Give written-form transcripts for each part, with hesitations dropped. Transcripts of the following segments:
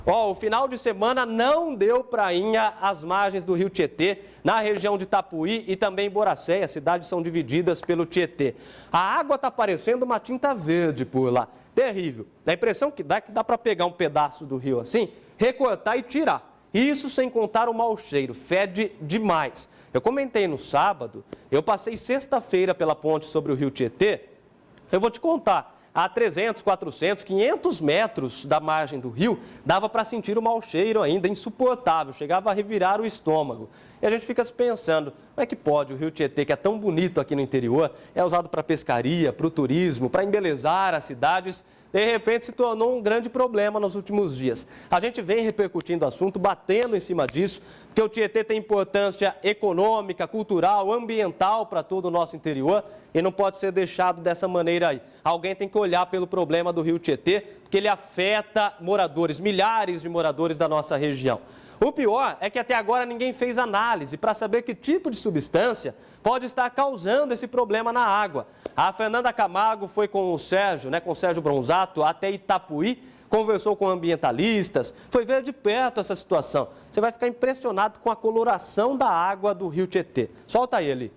O final de semana não deu prainha às margens do rio Tietê, na região de Itapuí e também Boracéia. As cidades são divididas pelo Tietê. A água está parecendo uma tinta verde por lá. Terrível. A impressão que dá é que dá para pegar um pedaço do rio assim, recortar e tirar. Isso sem contar o mau cheiro, fede demais. Eu comentei no sábado, eu passei sexta-feira pela ponte sobre o rio Tietê. Eu vou te contar. A 300, 400, 500 metros da margem do rio, dava para sentir o mau cheiro ainda, insuportável, chegava a revirar o estômago. E a gente fica se pensando, como é que pode o rio Tietê, que é tão bonito aqui no interior, é usado para pescaria, para o turismo, para embelezar as cidades, de repente se tornou um grande problema nos últimos dias. A gente vem repercutindo o assunto, batendo em cima disso, porque o Tietê tem importância econômica, cultural, ambiental para todo o nosso interior e não pode ser deixado dessa maneira aí. Alguém tem que olhar pelo problema do rio Tietê, porque ele afeta moradores, milhares de moradores da nossa região. O pior é que até agora ninguém fez análise para saber que tipo de substância pode estar causando esse problema na água. A Fernanda Camargo foi com o Sérgio Bronzato, até Itapuí, conversou com ambientalistas, foi ver de perto essa situação. Você vai ficar impressionado com a coloração da água do rio Tietê. Solta aí, Eli.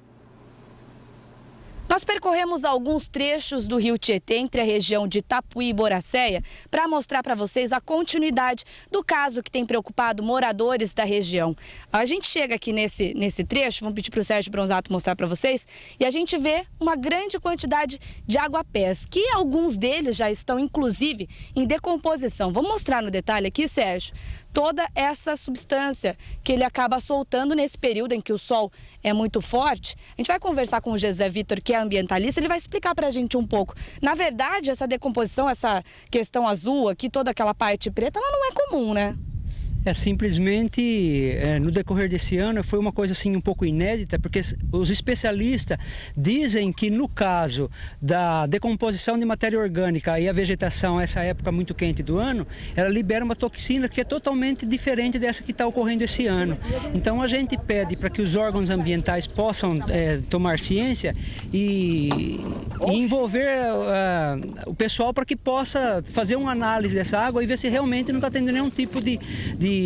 Nós percorremos alguns trechos do rio Tietê entre a região de Itapuí e Boracéia para mostrar para vocês a continuidade do caso que tem preocupado moradores da região. A gente chega aqui nesse trecho, vamos pedir para o Sérgio Bronzato mostrar para vocês, e a gente vê uma grande quantidade de aguapés, que alguns deles já estão inclusive em decomposição. Vamos mostrar no detalhe aqui, Sérgio, toda essa substância que ele acaba soltando nesse período em que o sol é muito forte. A gente vai conversar com o José Vitor, que é ambientalista, ele vai explicar para a gente um pouco. Na verdade, essa decomposição, essa questão azul aqui, toda aquela parte preta, ela não é comum, né? Simplesmente, no decorrer desse ano, foi uma coisa assim um pouco inédita, porque os especialistas dizem que no caso da decomposição de matéria orgânica e a vegetação, essa época muito quente do ano, ela libera uma toxina que é totalmente diferente dessa que está ocorrendo esse ano. Então a gente pede para que os órgãos ambientais possam tomar ciência e envolver o pessoal para que possa fazer uma análise dessa água e ver se realmente não está tendo nenhum tipo de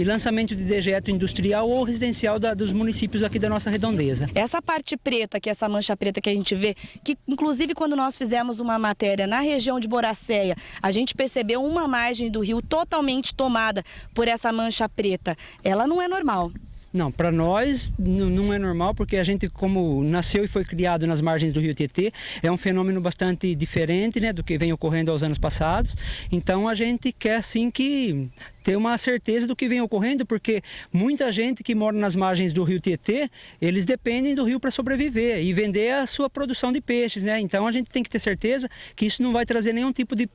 lançamento de dejeto industrial ou residencial dos municípios aqui da nossa redondeza. Essa parte preta, que é essa mancha preta que a gente vê, que inclusive quando nós fizemos uma matéria na região de Boracéia, a gente percebeu uma margem do rio totalmente tomada por essa mancha preta. Ela não é normal. Não, para nós não é normal, porque a gente, como nasceu e foi criado nas margens do rio Tietê, é um fenômeno bastante diferente, né, do que vem ocorrendo aos anos passados. Então a gente quer sim que ter uma certeza do que vem ocorrendo, porque muita gente que mora nas margens do rio Tietê, eles dependem do rio para sobreviver e vender a sua produção de peixes, né? Então a gente tem que ter certeza que isso não vai trazer nenhum tipo de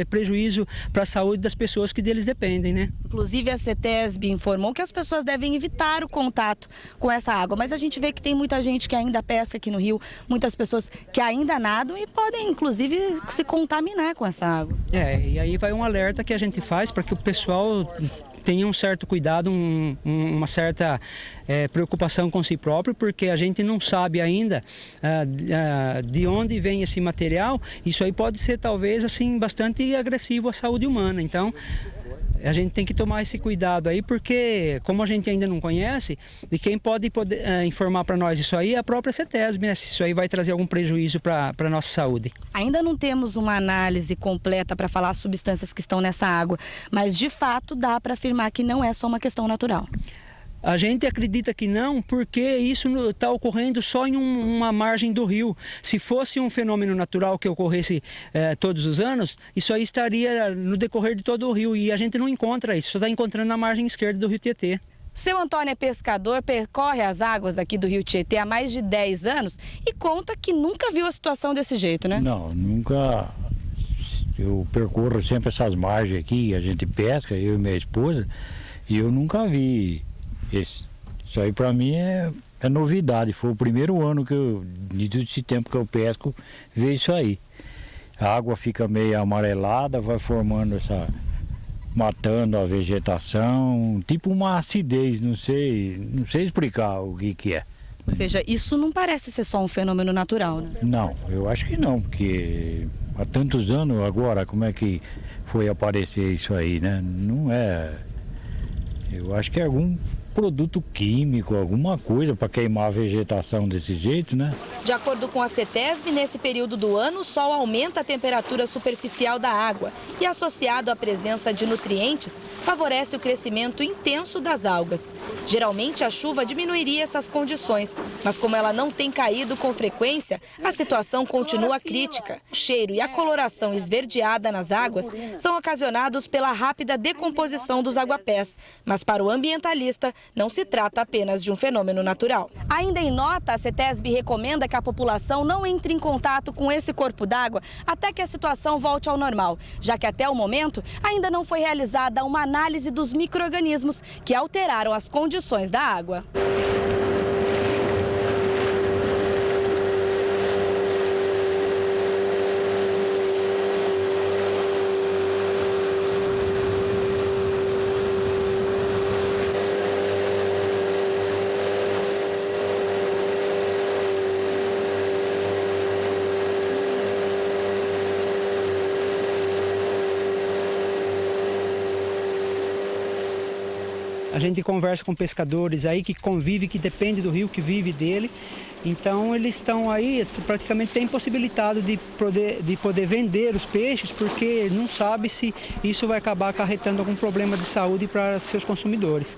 prejuízo para a saúde das pessoas que deles dependem, né? Inclusive a CETESB informou que as pessoas devem evitar o contato com essa água, mas a gente vê que tem muita gente que ainda pesca aqui no rio, muitas pessoas que ainda nadam e podem inclusive se contaminar com essa água. E aí vai um alerta que a gente faz para que o pessoal tenha um certo cuidado, uma certa preocupação com si próprio, porque a gente não sabe ainda de onde vem esse material. Isso aí pode ser talvez assim bastante agressivo à saúde humana. Então a gente tem que tomar esse cuidado aí, porque como a gente ainda não conhece, e quem pode informar para nós isso aí é a própria CETESB, né? Se isso aí vai trazer algum prejuízo para a nossa saúde. Ainda não temos uma análise completa para falar as substâncias que estão nessa água, mas de fato dá para afirmar que não é só uma questão natural. A gente acredita que não, porque isso está ocorrendo só em uma margem do rio. Se fosse um fenômeno natural que ocorresse todos os anos, isso aí estaria no decorrer de todo o rio. E a gente não encontra isso, só está encontrando na margem esquerda do rio Tietê. O seu Antônio é pescador, percorre as águas aqui do rio Tietê há mais de 10 anos e conta que nunca viu a situação desse jeito, né? Não, nunca. Eu percorro sempre essas margens aqui, a gente pesca, eu e minha esposa, e eu nunca vi. Isso aí para mim é novidade. Foi o primeiro ano que de todo esse tempo que eu pesco, ver isso aí. A água fica meio amarelada, vai formando matando a vegetação, tipo uma acidez, não sei explicar o que é. Ou seja, isso não parece ser só um fenômeno natural, né? Não, eu acho que não, porque há tantos anos agora, como é que foi aparecer isso aí, né? Não é Eu acho que é algum produto químico, alguma coisa para queimar a vegetação desse jeito, né? De acordo com a CETESB, nesse período do ano, o sol aumenta a temperatura superficial da água e, associado à presença de nutrientes, favorece o crescimento intenso das algas. Geralmente, a chuva diminuiria essas condições, mas como ela não tem caído com frequência, a situação continua crítica. O cheiro e a coloração esverdeada nas águas são ocasionados pela rápida decomposição dos aguapés, mas para o ambientalista, não se trata apenas de um fenômeno natural. Ainda em nota, a CETESB recomenda que a população não entre em contato com esse corpo d'água até que a situação volte ao normal, já que até o momento ainda não foi realizada uma análise dos micro-organismos que alteraram as condições da água. A gente conversa com pescadores aí que convive, que depende do rio, que vive dele. Então eles estão aí, praticamente tem impossibilitado de poder vender os peixes, porque não sabe se isso vai acabar acarretando algum problema de saúde para seus consumidores.